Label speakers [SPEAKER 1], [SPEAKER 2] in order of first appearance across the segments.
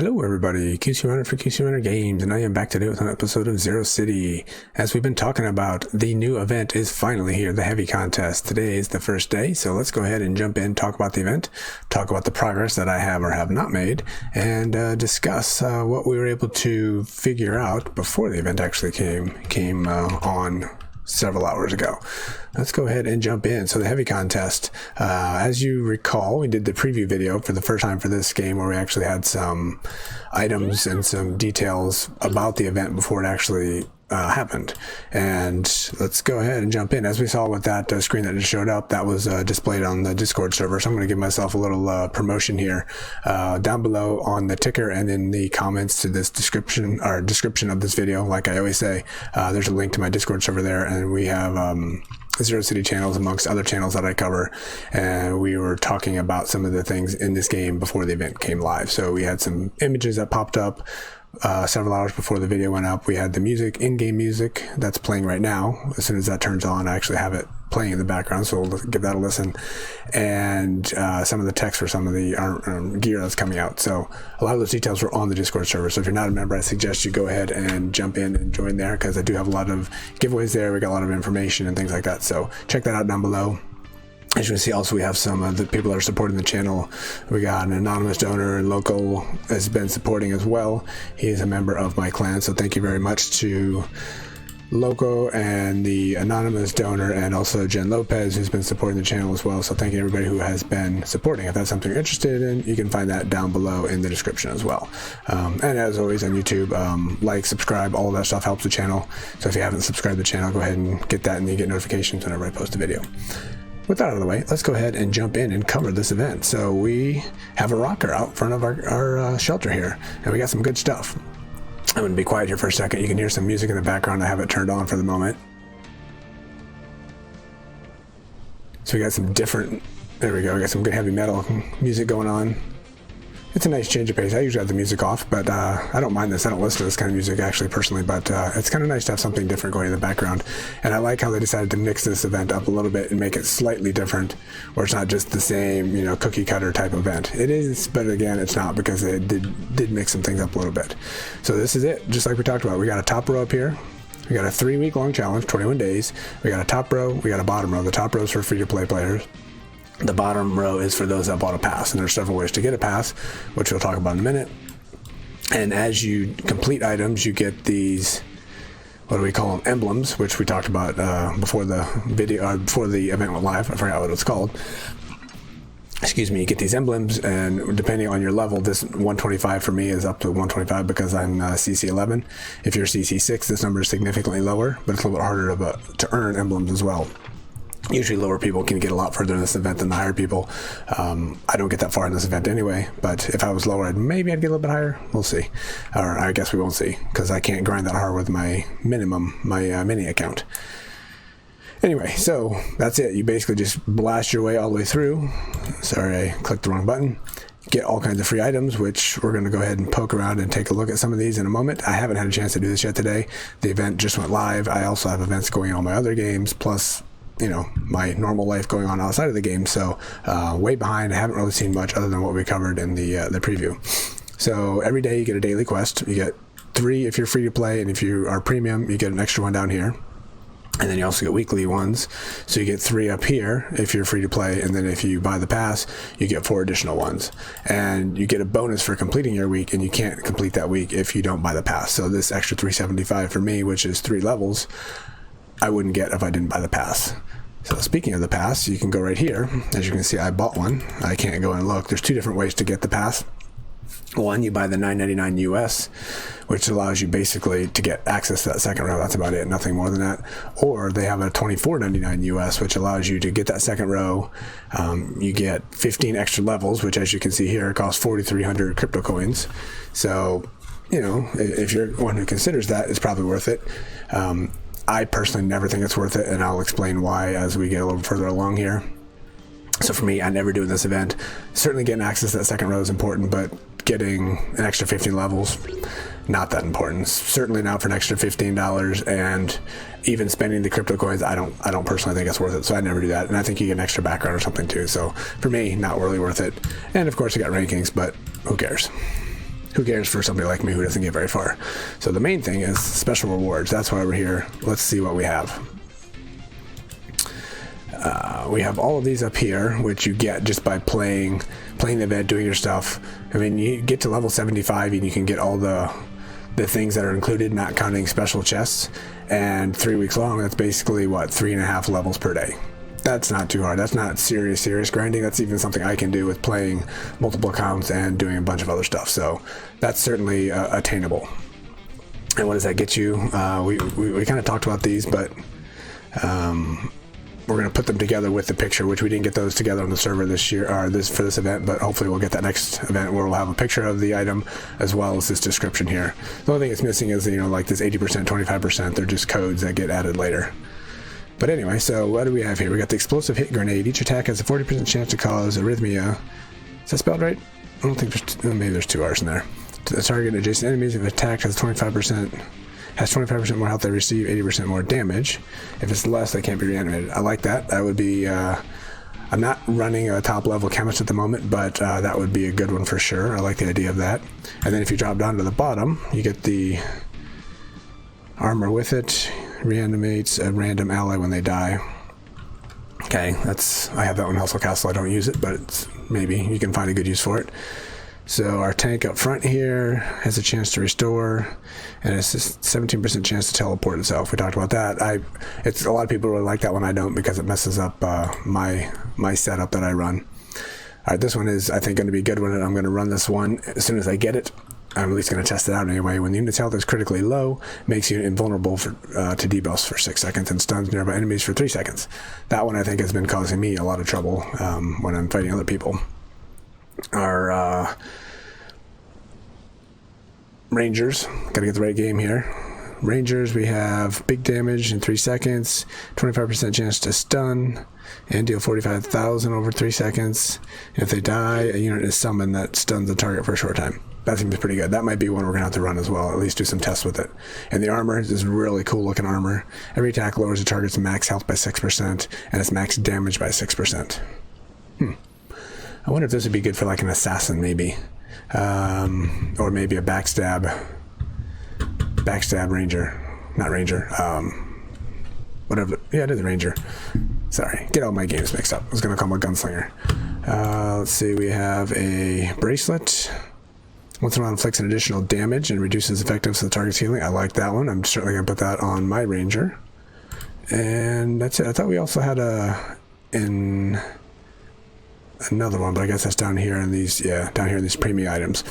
[SPEAKER 1] Hello everybody, QC Runner for QC Runner Games, and I am back today with an episode of Zero City. As we've been talking about, the new event is finally here, the Heavy Contest. Today is the first day, so let's go ahead and jump in, talk about the event, talk about the progress that I have or have not made, and discuss what we were able to figure out before the event actually came on several hours ago. Let's go ahead and jump in. So the Heavy Contest, as you recall, we did the preview video for the first time for this game where we actually had some items and some details about the event before it actually happened. And let's go ahead and jump in. As we saw with that screen that just showed up, that was displayed on the Discord server. So I'm going to give myself a little promotion here down below on the ticker and in the comments to this description of this video. Like I always say, there's a link to my Discord server there, and we have Zero City channels amongst other channels that I cover, and we were talking about some of the things in this game before the event came live. So we had some images that popped up several hours before the video went up. We had the music, in-game music that's playing right now. As soon as that turns on, I actually have it playing in the background, so we'll give that a listen. And some of the text for some of the gear that's coming out. So a lot of those details were on the Discord server. So if you're not a member, I suggest you go ahead and jump in and join there, because I do have a lot of giveaways there. We got a lot of information and things like that. So check that out down below. As you can see, also we have some of the people that are supporting the channel. We got an anonymous donor, and Local has been supporting as well. He is a member of my clan, so thank you very much to Loco and the anonymous donor, and also Jen Lopez, who's been supporting the channel as well. So thank you to everybody who has been supporting. If that's something you're interested in, you can find that down below in the description as well. And as always on YouTube, like, subscribe, all of that stuff helps the channel. So if you haven't subscribed to the channel, go ahead and get that, and you get notifications whenever I post a video. With that out of the way, let's go ahead and jump in and cover this event. So we have a rocker out front of our shelter here, and we got some good stuff. I'm going to be quiet here for a second. You can hear some music in the background. I have it turned on for the moment. So we got some different, there we go, we got some good heavy metal music going on. It's a nice change of pace. I usually have the music off, but I don't mind this. I don't listen to this kind of music actually personally, but it's kind of nice to have something different going in the background. And I like how they decided to mix this event up a little bit and make it slightly different, where it's not just the same, you know, cookie cutter type event. It is, but again, it's not, because they did mix some things up a little bit. So this is it, just like we talked about. We got a top row up here. We got a 3-week long challenge, 21 days. We got a top row, we got a bottom row. The top row is for free-to-play players. The bottom row is for those that bought a pass, and there's several ways to get a pass, which we'll talk about in a minute. And as you complete items, you get these, what do we call them, emblems, which we talked about before the video, before the event went live. I forgot what it's called. Excuse me. You get these emblems, and depending on your level, this 125 for me is up to 125 because I'm CC 11. If you're CC 6, this number is significantly lower, but it's a little bit harder to earn emblems as well. Usually lower people can get a lot further in this event than the higher people. I don't get that far in this event anyway, but if I was lower, maybe I'd get a little bit higher. We'll see. Or I guess we won't see, because I can't grind that hard with my mini account. Anyway, so that's it. You basically just blast your way all the way through. Sorry, I clicked the wrong button. Get all kinds of free items, which we're going to go ahead and poke around and take a look at some of these in a moment. I haven't had a chance to do this yet today. The event just went live. I also have events going on my other games, plus, you know, my normal life going on outside of the game. So way behind. I haven't really seen much other than what we covered in the preview. So every day you get a daily quest. You get 3 if you're free to play, and if you are premium, you get an extra one down here. And then you also get weekly ones. So you get 3 up here if you're free to play, and then if you buy the pass, you get 4 additional ones. And you get a bonus for completing your week, and you can't complete that week if you don't buy the pass. So this extra 375 for me, which is 3 levels, I wouldn't get if I didn't buy the pass. So speaking of the pass, you can go right here. As you can see, I bought one. I can't go and look. There's 2 different ways to get the pass. One, you buy the $9.99 US, which allows you basically to get access to that second row. That's about it, nothing more than that. Or they have a $24.99 US, which allows you to get that second row. You get 15 extra levels, which, as you can see here, costs 4,300 crypto coins. So, you know, if you're one who considers that, it's probably worth it. I personally never think it's worth it, and I'll explain why as we get a little further along here. So for me, I never do in this event. Certainly getting access to that second row is important, but getting an extra 15 levels, not that important. Certainly not for an extra $15, and even spending the crypto coins, I don't personally think it's worth it, so I never do that. And I think you get an extra background or something too. So for me, not really worth it. And of course, you got rankings, but who cares? who cares for somebody like me who doesn't get very far? So the main thing is special rewards. That's why we're here. Let's see what we have. We have all of these up here, which you get just by playing the event, doing your stuff. I mean, you get to level 75 and you can get all the things that are included, not counting special chests. And 3 weeks long, that's basically, what, 3.5 levels per day. That's not too hard. That's not serious grinding. That's even something I can do with playing multiple accounts and doing a bunch of other stuff. So that's certainly attainable. And what does that get you? We kind of talked about these, but we're going to put them together with the picture, which we didn't get those together on the server this year, or for this event, but hopefully we'll get that next event where we'll have a picture of the item as well as this description here. The only thing it's missing is, like this 80%, 25%, they're just codes that get added later. But anyway, so what do we have here? We got the explosive hit grenade. Each attack has a 40% chance to cause arrhythmia. Is that spelled right? I don't think maybe there's 2 R's in there. To the target adjacent enemies, if attack has 25%, more health, they receive 80% more damage. If it's less, they can't be reanimated. I like that. That would be, I'm not running a top level chemist at the moment, but that would be a good one for sure. I like the idea of that. And then if you drop down to the bottom, you get the armor with it. Reanimates a random ally when they die. Okay, I have that one in Hustle Castle. I don't use it, but maybe you can find a good use for it. So our tank up front here has a chance to restore, and it's just 17% chance to teleport itself. We talked about that. It's a lot of people really like that one. I don't, because it messes up my setup that I run. All right, this one is, I think, going to be a good one, and I'm going to run this one as soon as I get it. I'm at least going to test it out anyway. When the unit's health is critically low, makes you invulnerable to debuffs for 6 seconds and stuns nearby enemies for 3 seconds. That one, I think, has been causing me a lot of trouble when I'm fighting other people. Our Rangers, got to get the right game here. Rangers, we have big damage in 3 seconds, 25% chance to stun, and deal 45,000 over 3 seconds. And if they die, a unit is summoned that stuns the target for a short time. That seems pretty good. That might be one we're going to have to run as well, at least do some tests with it. And the armor is really cool looking armor. Every attack lowers the target's max health by 6%, and its max damage by 6%. I wonder if this would be good for like an assassin, maybe. Or maybe a backstab ranger. Not ranger. Whatever. Yeah, it is a ranger. Sorry, get all my games mixed up. I was going to call him a gunslinger. Let's see, we have a bracelet. Once in a while inflicts an additional damage and reduces effectiveness of the target's healing. I like that one. I'm certainly going to put that on my ranger. And that's it. I thought we also had another one, but I guess that's down here in these, down here in these premium items.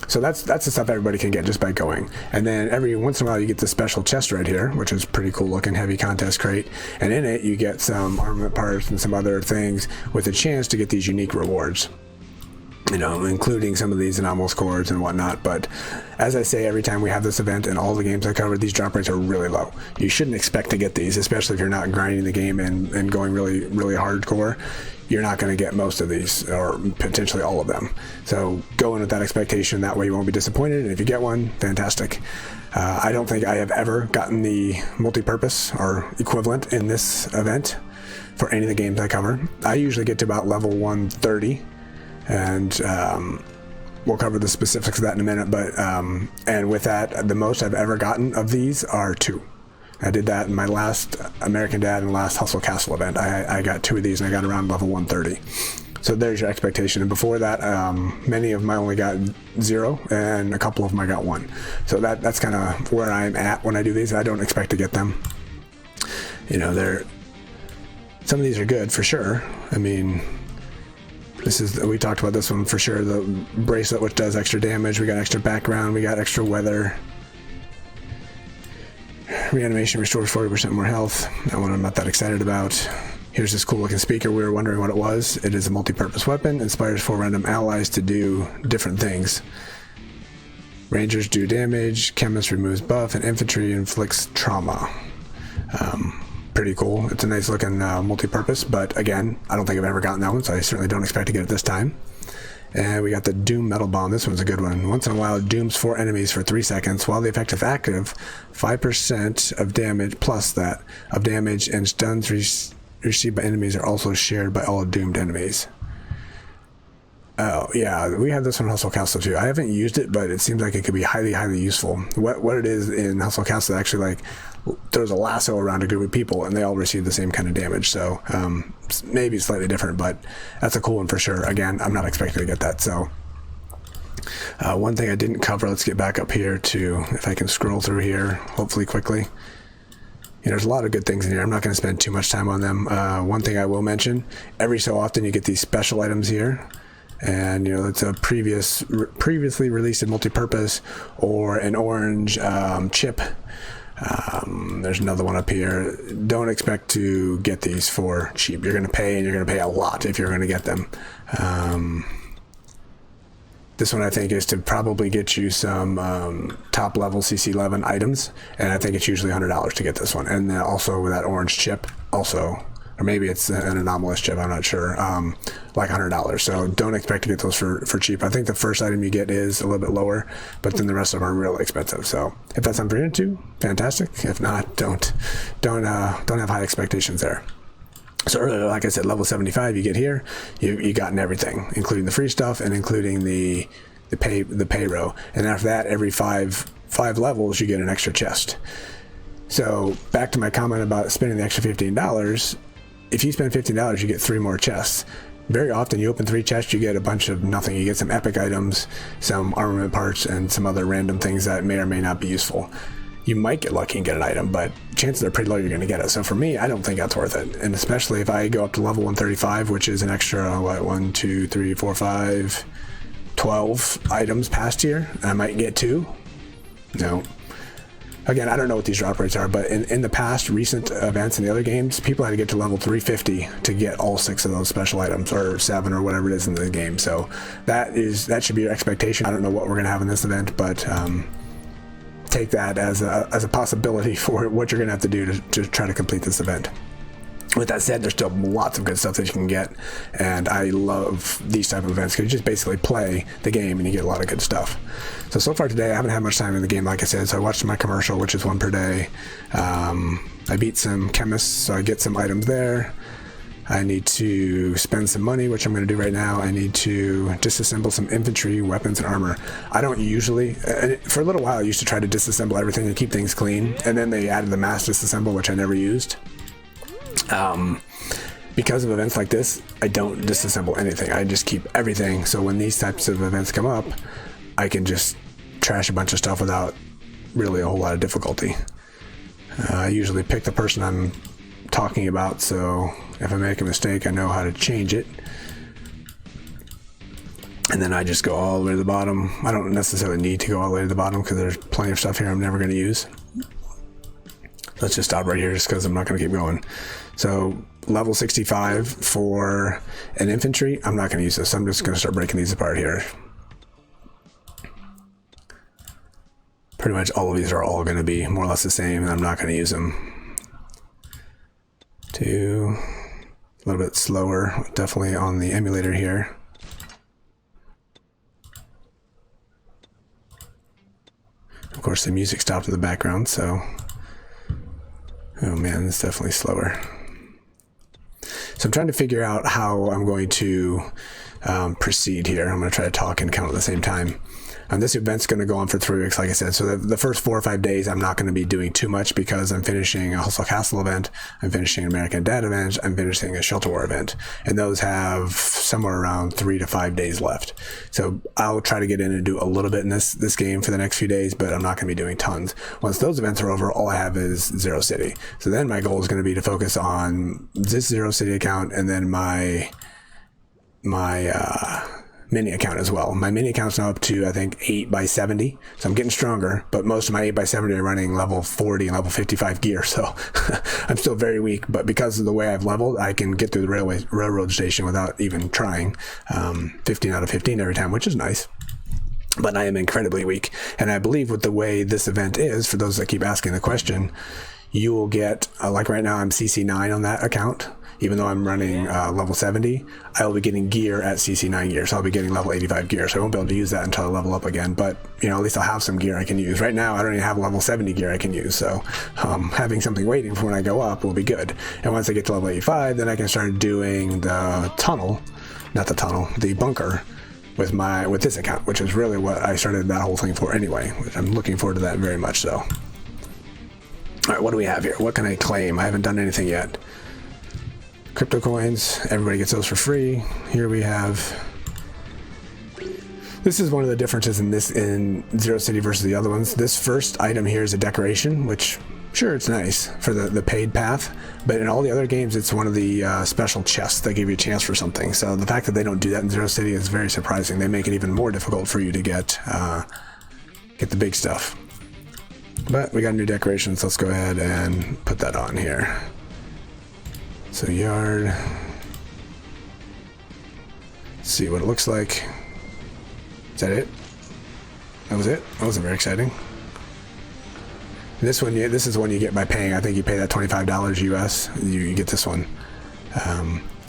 [SPEAKER 1] So that's the stuff everybody can get just by going. And then every once in a while you get the special chest right here, which is pretty cool looking, heavy contest crate. And in it you get some armament parts and some other things with a chance to get these unique rewards. Including some of these anomalous cords and whatnot. But as I say, every time we have this event and all the games I cover, these drop rates are really low. You shouldn't expect to get these, especially if you're not grinding the game and going really, really hardcore. You're not going to get most of these, or potentially all of them. So go in with that expectation. That way you won't be disappointed. And if you get one, fantastic. I don't think I have ever gotten the multi-purpose or equivalent in this event for any of the games I cover. I usually get to about level 130. And we'll cover the specifics of that in a minute, but and with that, the most I've ever gotten of these are 2. I did that in my last American Dad and last Hustle Castle event. I got 2 of these and I got around level 130. So there's your expectation. And before that, many of them I only got 0, and a couple of them I got 1. So that's kind of where I'm at when I do these. I don't expect to get them. Some of these are good for sure. I mean, we talked about this one for sure. The bracelet, which does extra damage. We got extra background. We got extra weather. Reanimation restores 40% more health. That one I'm not that excited about. Here's this cool looking speaker. We were wondering what it was. It is a multi-purpose weapon. Inspires 4 random allies to do different things. Rangers do damage. Chemist removes buff. And infantry inflicts trauma. Pretty cool. It's a nice looking multi-purpose, but again, I don't think I've ever gotten that one, so I certainly don't expect to get it this time. And we got the Doom Metal Bomb. This one's a good one. Once in a while, it dooms 4 enemies for 3 seconds. While the effect is active, 5% of damage plus that of damage and stuns received by enemies are also shared by all doomed enemies. Oh yeah, we have this on Hustle Castle too. I haven't used it, but it seems like it could be highly, highly useful. What it is in Hustle Castle actually like throws a lasso around a group of people and they all receive the same kind of damage. So maybe slightly different, but that's a cool one for sure. Again, I'm not expecting to get that. So one thing I didn't cover, let's get back up here to, if I can scroll through here, hopefully quickly. There's a lot of good things in here. I'm not going to spend too much time on them. One thing I will mention, every so often you get these special items here. And it's a previously released in multi-purpose or an orange chip. There's another one up here. Don't expect to get these for cheap. You're going to pay, and you're going to pay a lot if you're going to get them. This one I think is to probably get you some top level CC11 items, and I think it's usually $100 to get this one. And then also with that orange chip, also. Or maybe it's an anomalous chip, I'm not sure, like $100. So don't expect to get those for cheap. I think the first item you get is a little bit lower, but then the rest of them are really expensive. So if that's something you're into, fantastic. If not, don't have high expectations there. So earlier, like I said, level 75, you get here, you gotten everything, including the free stuff and including the pay row. And after that, every five levels, you get an extra chest. So back to my comment about spending the extra $15. If you spend $15, you get 3 more chests. Very often you open 3 chests, you get a bunch of nothing. You get some epic items, some armament parts, and some other random things that may or may not be useful. You might get lucky and get an item, but chances are pretty low you're going to get it. So for me, I don't think that's worth it. And especially if I go up to level 135, which is an extra, 1, 2, 3, 4, 5, 12 items past here, I might get 2. No. Again, I don't know what these drop rates are, but in the past recent events in the other games, people had to get to level 350 to get all 6 of those special items, or 7, or whatever it is in the game. So that should be your expectation. I don't know what we're going to have in this event, but take that as a possibility for what you're going to have to do to try to complete this event. With that said, there's still lots of good stuff that you can get, and I love these type of events because you just basically play the game and you get a lot of good stuff. So far today, I haven't had much time in the game, like I said, so I watched my commercial, which is 1 per day. I beat some chemists, so I get some items there. I need to spend some money, which I'm going to do right now. I need to disassemble some infantry, weapons, and armor. I don't usually, for a little while, I used to try to disassemble everything and keep things clean, and then they added the mass disassemble, which I never used. Because of events like this, I don't disassemble anything. I just keep everything, so when these types of events come up, I can just trash a bunch of stuff without really a whole lot of difficulty. I usually pick the person I'm talking about, so if I make a mistake, I know how to change it. And then I just go all the way to the bottom. I don't necessarily need to go all the way to the bottom because there's plenty of stuff here I'm never going to use. Let's just stop right here just because I'm not going to keep going. So level 65 for an infantry, I'm not going to use this. I'm just going to start breaking these apart here. Pretty much all of these are all going to be more or less the same, and I'm not going to use them. 2, a little bit slower, definitely on the emulator here. Of course, the music stopped in the background, so... Oh man, it's definitely slower. So I'm trying to figure out how I'm going to proceed here. I'm going to try to talk and count at the same time. This event's going to go on for 3 weeks, like I said. So the first 4 or 5 days, I'm not going to be doing too much because I'm finishing a Hustle Castle event, I'm finishing an American Dad event, I'm finishing a Shelter War event. And those have somewhere around 3 to 5 days left. So I'll try to get in and do a little bit in this game for the next few days, but I'm not going to be doing tons. Once those events are over, all I have is Zero City. So then my goal is going to be to focus on this Zero City account and then my mini account as well. My mini account's now up to, I think, 8x70. So I'm getting stronger, but most of my 8x70 are running level 40 and level 55 gear. So I'm still very weak, but because of the way I've leveled, I can get through the railroad station without even trying. 15 out of 15 every time, which is nice. But I am incredibly weak. And I believe with the way this event is, for those that keep asking the question, you will get, like right now I'm CC9 on that account. Even though I'm running level 70, I will be getting gear at CC9 gear, so I'll be getting level 85 gear, so I won't be able to use that until I level up again, but, at least I'll have some gear I can use. Right now, I don't even have level 70 gear I can use, so having something waiting for when I go up will be good. And once I get to level 85, then I can start doing the bunker, with this account, which is really what I started that whole thing for anyway. Which I'm looking forward to that very much so. All right, what do we have here? What can I claim? I haven't done anything yet. Crypto coins, everybody gets those for free. Here we have. This is one of the differences in Zero City versus the other ones. This first item here is a decoration, which sure, it's nice for the paid path, but in all the other games, it's one of the special chests that give you a chance for something. So the fact that they don't do that in Zero City is very surprising. They make it even more difficult for you to get the big stuff. But we got new decorations. Let's go ahead and put that on here. So yard. Let's see what it looks like. Is that it? That was it? That wasn't very exciting. This one, this is the one you get by paying. I think you pay that $25 US. You get this one.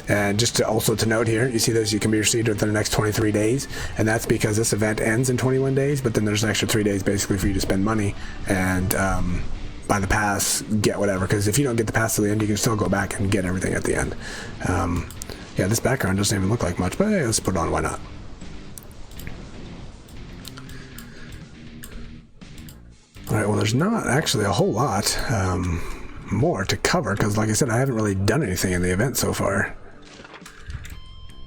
[SPEAKER 1] And just also to note here, you see those you can be received within the next 23 days, and that's because this event ends in 21 days. But then there's an extra 3 days basically for you to spend money and buy the pass, get whatever. Because if you don't get the pass to the end, you can still go back and get everything at the end. Yeah, this background doesn't even look like much, but hey, let's put it on. Why not? All right, well, there's not actually a whole lot more to cover because, like I said, I haven't really done anything in the event so far.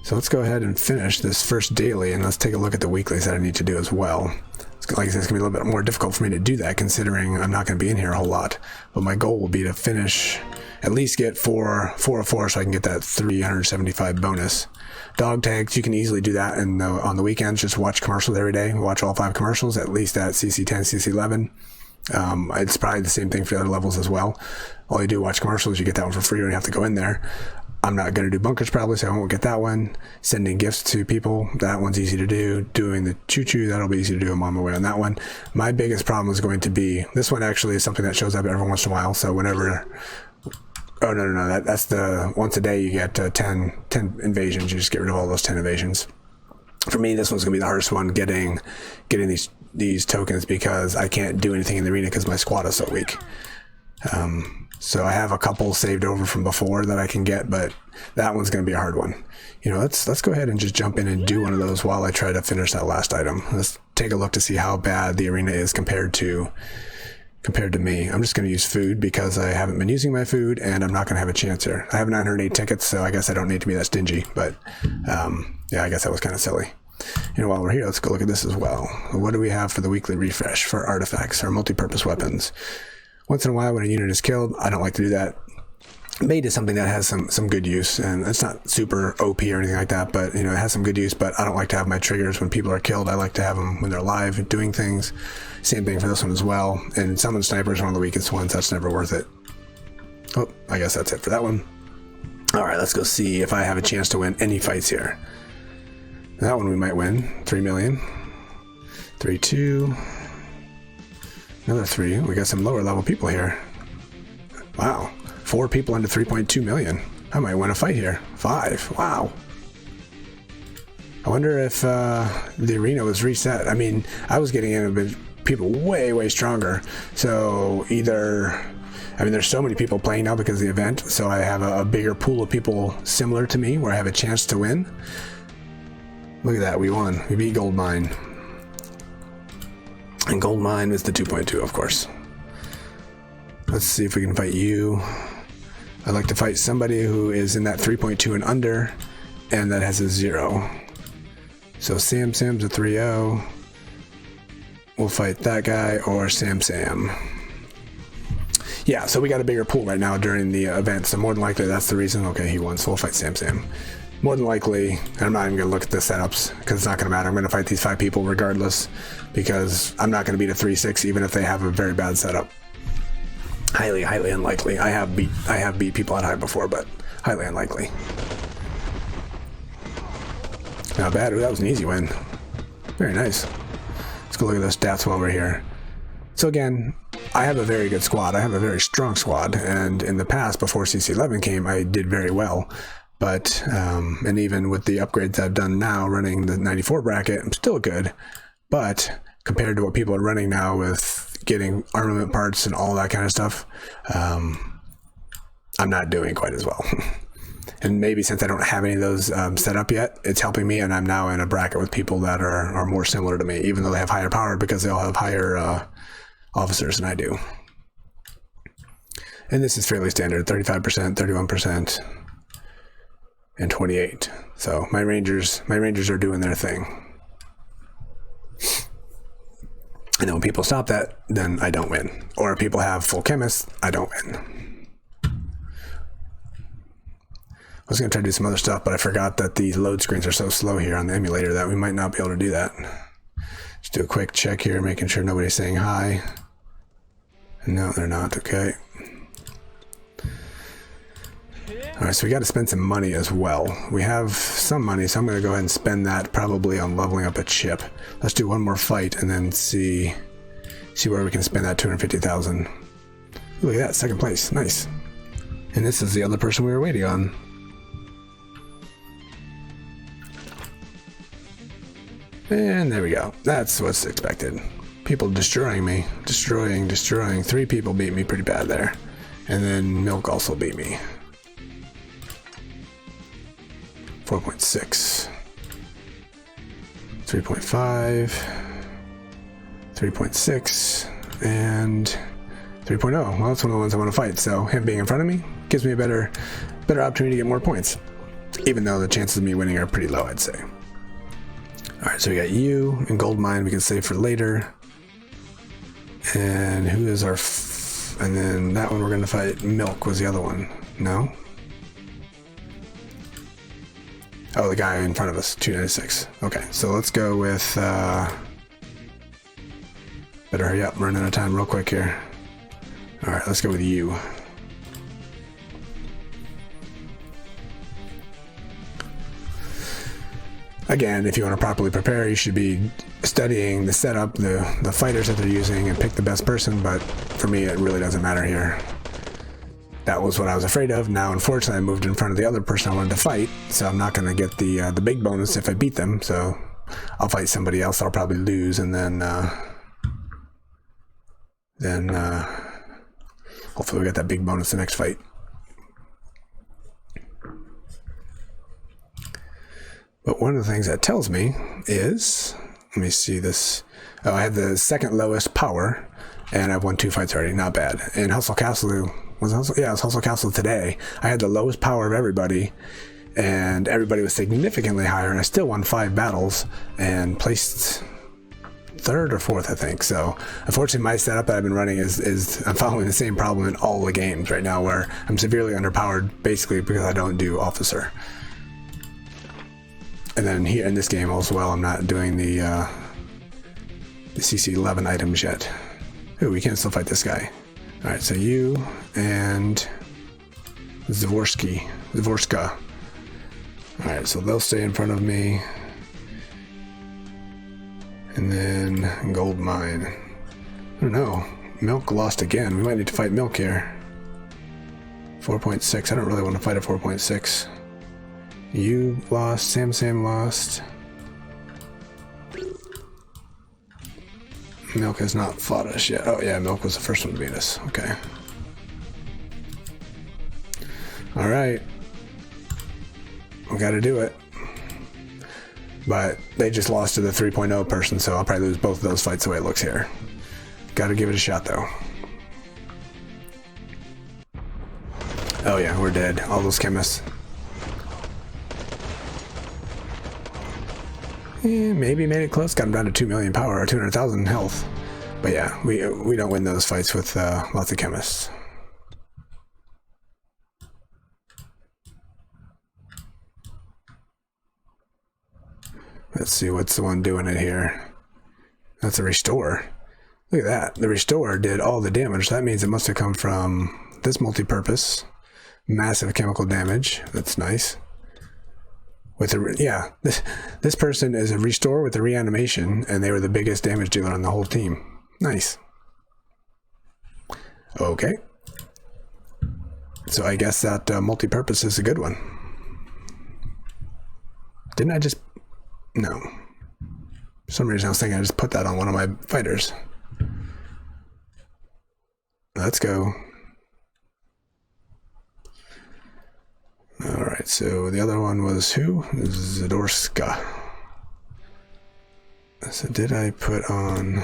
[SPEAKER 1] So let's go ahead and finish this first daily, and let's take a look at the weeklies that I need to do as well. Like I said, it's going to be a little bit more difficult for me to do that considering I'm not going to be in here a whole lot. But my goal will be to finish, at least get 4 of 4 so I can get that 375 bonus. Dog tags, you can easily do that on the weekends. Just watch commercials every day. Watch all 5 commercials, at least at CC10, CC11. It's probably the same thing for the other levels as well. All you do, watch commercials, you get that one for free. You don't have to go in there. I'm not going to do bunkers probably, so I won't get that one. Sending gifts to people, that one's easy to do. Doing the choo-choo, that'll be easy to do. I'm on my way on that one. My biggest problem is going to be, this one actually is something that shows up every once in a while, so whenever... Oh, no, that's the once a day you get 10 invasions. You just get rid of all those 10 invasions. For me, this one's going to be the hardest one, getting these tokens, because I can't do anything in the arena because my squad is so weak. So I have a couple saved over from before that I can get, but that one's going to be a hard one. You know, let's go ahead and just jump in and do one of those while I try to finish that last item. Let's take a look to see how bad the arena is compared to me. I'm just going to use food because I haven't been using my food and I'm not going to have a chance here. I have 908 tickets, so I guess I don't need to be that stingy, but yeah, I guess that was kind of silly. You know, while we're here, let's go look at this as well. What do we have for the weekly refresh for artifacts or multi-purpose weapons? Once in a while when a unit is killed, I don't like to do that. Mate is something that has some good use, and it's not super OP or anything like that, but you know, it has some good use. But I don't like to have my triggers when people are killed. I like to have them when they're alive doing things. Same thing for this one as well. And summon sniper is one of the weakest ones. That's never worth it. Oh, I guess that's it for that one. All right, let's go see if I have a chance to win any fights here. That one we might win. 3 million. 3-2. Another 3. We got some lower level people here. Wow. 4 people into 3.2 million. I might win a fight here. 5. Wow. I wonder if the arena was reset. I mean, I was getting in with people way stronger. So either, I mean, there's so many people playing now because of the event. So I have a bigger pool of people similar to me where I have a chance to win. Look at that. We won. We beat Gold Mine. And Gold Mine is the 2.2, of course. Let's see if we can fight you. I'd like to fight somebody who is in that 3.2 and under, and that has a 0. So Sam's a 3-0. We'll fight that guy or Sam. Yeah, so we got a bigger pool right now during the event, so more than likely that's the reason. Okay, he won, so we'll fight Sam. More than likely, and I'm not even going to look at the setups because it's not going to matter. I'm going to fight these 5 people regardless because I'm not going to beat a 3-6 even if they have a very bad setup. Highly unlikely. I have beat people at high before, but highly unlikely. Not bad. Ooh, that was an easy win. Very nice. Let's go look at those stats while we're here. So again, I have a very good squad. I have a very strong squad, and in the past, before CC11 came, I did very well. But, and even with the upgrades I've done now, running the 94 bracket, I'm still good. But compared to what people are running now with getting armament parts and all that kind of stuff, I'm not doing quite as well. And maybe since I don't have any of those set up yet, it's helping me, and I'm now in a bracket with people that are more similar to me, even though they have higher power because they all have higher officers than I do. And this is fairly standard, 35%, 31%, and 28. So my Rangers are doing their thing. And then when people stop that, then I don't win. Or if people have full chemists, I don't win. I was going to try to do some other stuff, but I forgot that the load screens are so slow here on the emulator that we might not be able to do that. Just do a quick check here, making sure nobody's saying hi. No, they're not. Okay. All right, so we got to spend some money as well. We have some money, so I'm going to go ahead and spend that probably on leveling up a chip. Let's do one more fight and then see where we can spend that 250,000. Look at that, second place. Nice. And this is the other person we were waiting on. And there we go. That's what's expected. People destroying me. Destroying. 3 people beat me pretty bad there. And then Milk also beat me. 4.6. 3.5. 3.6. And 3.0. Well, that's one of the ones I want to fight. So him being in front of me gives me a better opportunity to get more points. Even though the chances of me winning are pretty low, I'd say. Alright, so we got you and Gold Mine we can save for later. And who is our... and then that one we're going to fight. Milk was the other one. No? Oh, the guy in front of us. 296. Okay, so let's go with... better hurry up. I'm running out of time real quick here. Alright, let's go with you. Again, if you want to properly prepare, you should be studying the setup, the fighters that they're using, and pick the best person, but for me, it really doesn't matter here. That was what I was afraid of. Now, unfortunately, I moved in front of the other person I wanted to fight, so I'm not going to get the big bonus if I beat them, so I'll fight somebody else I'll probably lose, and then hopefully we get that big bonus the next fight. But one of the things that tells me is, let me see this. Oh, I have the second lowest power, and I've won 2 fights already. Not bad. And Hustle Castle was Hustle Castle today. I had the lowest power of everybody, and everybody was significantly higher, and I still won 5 battles and placed 3rd or 4th, I think. So unfortunately, my setup that I've been running is I'm following the same problem in all the games right now, where I'm severely underpowered, basically because I don't do officer. And then here in this game as well, I'm not doing the CC11 items yet. Ooh, we can still fight this guy. All right, so you and Zavorska. All right, so they'll stay in front of me. And then Gold Mine. I don't know. Milk lost again. We might need to fight Milk here. 4.6. I don't really want to fight a 4.6. You lost. Sam lost. Milk has not fought us yet. Oh yeah, Milk was the first one to beat us. Okay. Alright. We gotta do it. But they just lost to the 3.0 person, so I'll probably lose both of those fights the way it looks here. Gotta give it a shot though. Oh yeah, we're dead. All those chemists. Maybe made it close. Got him down to 2 million power or 200,000 health. But yeah, we don't win those fights with lots of chemists. Let's see what's the one doing it here. That's a restore. Look at that. The restore did all the damage. That means it must have come from this multi-purpose. Massive chemical damage. That's nice. With a, yeah, this person is a restore with a reanimation, and they were the biggest damage dealer on the whole team. Nice. Okay. So I guess that multi-purpose is a good one. Didn't I just... No. For some reason I was thinking I just put that on one of my fighters. Let's go. Alright. Alright, so the other one was who? Zadorska. So did I put on...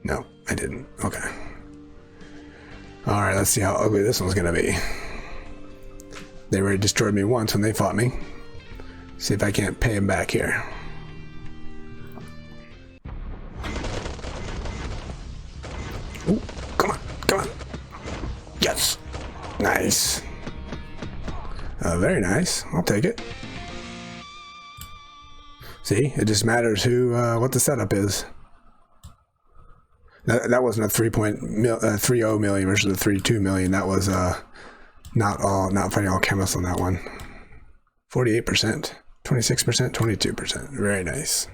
[SPEAKER 1] No, I didn't. Okay. Alright, let's see how ugly this one's gonna be. They already destroyed me once when they fought me. See if I can't pay them back here. Ooh, come on, come on. Yes. Nice. Very nice. I'll take it. See, it just matters who, what the setup is. That wasn't a 3.30 million versus a 3.2 million. That was not fighting all chemists on that one. 48%, 26%, 22%. Very nice.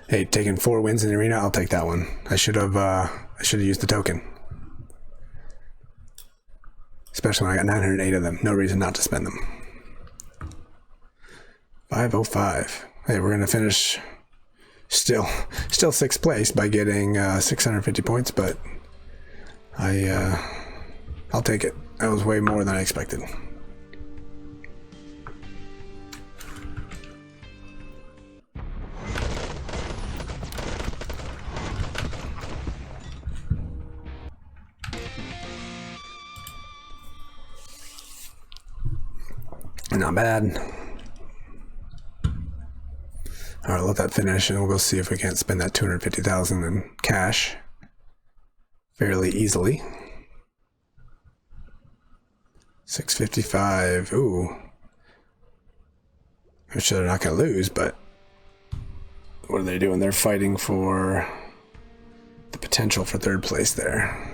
[SPEAKER 1] Hey, taking 4 wins in the arena, I'll take that one. I should have used the token. Especially when I got 908 of them. No reason not to spend them. 505. Hey, we're gonna finish still 6th place by getting 650 points, but I'll take it. That was way more than I expected. Not bad. All right, let that finish, and we'll go see if we can't spend that 250,000 in cash fairly easily. 655. Ooh. I'm sure they're not going to lose, but what are they doing? They're fighting for the potential for 3rd place there.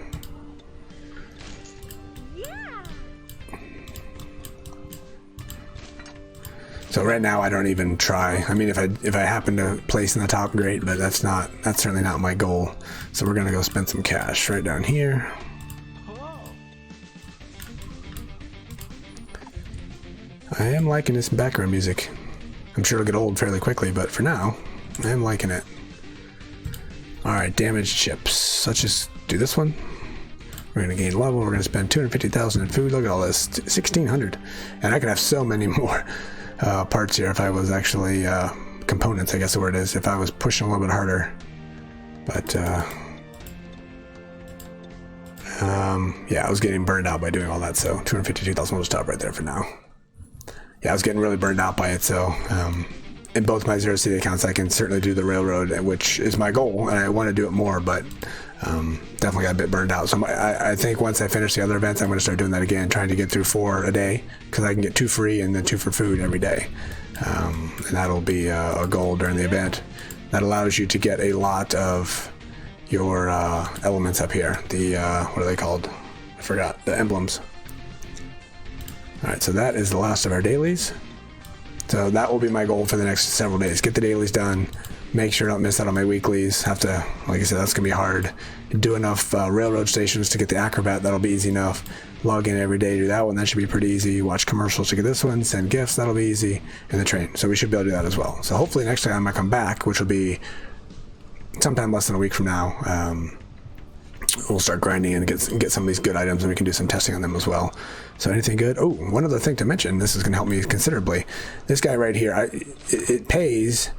[SPEAKER 1] So right now I don't even try. I mean, if I happen to place in the top, great, but that's certainly not my goal. So we're gonna go spend some cash right down here. I am liking this background music. I'm sure it'll get old fairly quickly, but for now, I am liking it. All right, damaged chips. Let's just do this one. We're gonna gain level. We're gonna spend 250,000 in food. Look at all this, 1,600, and I could have so many more. Parts here if I was actually components, I guess the word is, if I was pushing a little bit harder. But yeah, I was getting burned out by doing all that, so 252,000 will stop right there for now. Yeah, I was getting really burned out by it, so in both my Zero City accounts I can certainly do the railroad, which is my goal, and I want to do it more, but definitely got a bit burned out. So I think once I finish the other events, I'm going to start doing that again, trying to get through 4 a day, because I can get 2 free and then 2 for food every day. And that'll be a goal during the event. That allows you to get a lot of your elements up here. The, what are they called? I forgot. The emblems. Alright, so that is the last of our dailies. So that will be my goal for the next several days. Get the dailies done. Make sure I don't miss out on my weeklies. Have to, like I said, that's going to be hard. Do enough railroad stations to get the acrobat. That'll be easy enough. Log in every day to do that one. That should be pretty easy. Watch commercials to get this one. Send gifts. That'll be easy. And the train. So we should be able to do that as well. So hopefully next time I come back, which will be sometime less than a week from now, we'll start grinding and get some of these good items, and we can do some testing on them as well. So anything good? Oh, one other thing to mention. This is going to help me considerably. This guy right here, it pays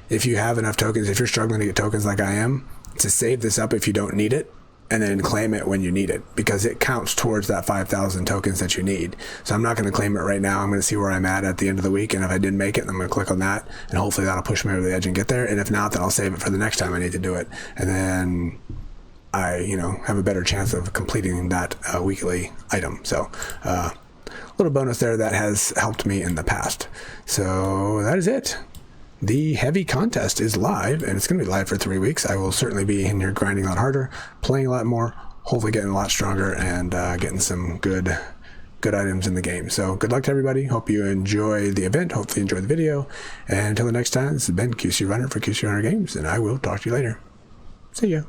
[SPEAKER 1] if you have enough tokens, if you're struggling to get tokens like I am, to save this up if you don't need it, and then claim it when you need it, because it counts towards that 5,000 tokens that you need. So I'm not going to claim it right now. I'm going to see where I'm at the end of the week, and if I didn't make it, then I'm going to click on that, and hopefully that'll push me over the edge and get there. And if not, then I'll save it for the next time I need to do it, and then I, have a better chance of completing that weekly item. So little bonus there that has helped me in the past. So that is it. The heavy contest is live, and it's going to be live for 3 weeks. I will certainly be in here grinding a lot harder, playing a lot more, hopefully getting a lot stronger, and getting some good items in the game. So good luck to everybody. Hope you enjoy the event. Hopefully you enjoy the video. And until the next time, this has been QC Runner for QC Runner Games, and I will talk to you later. See ya.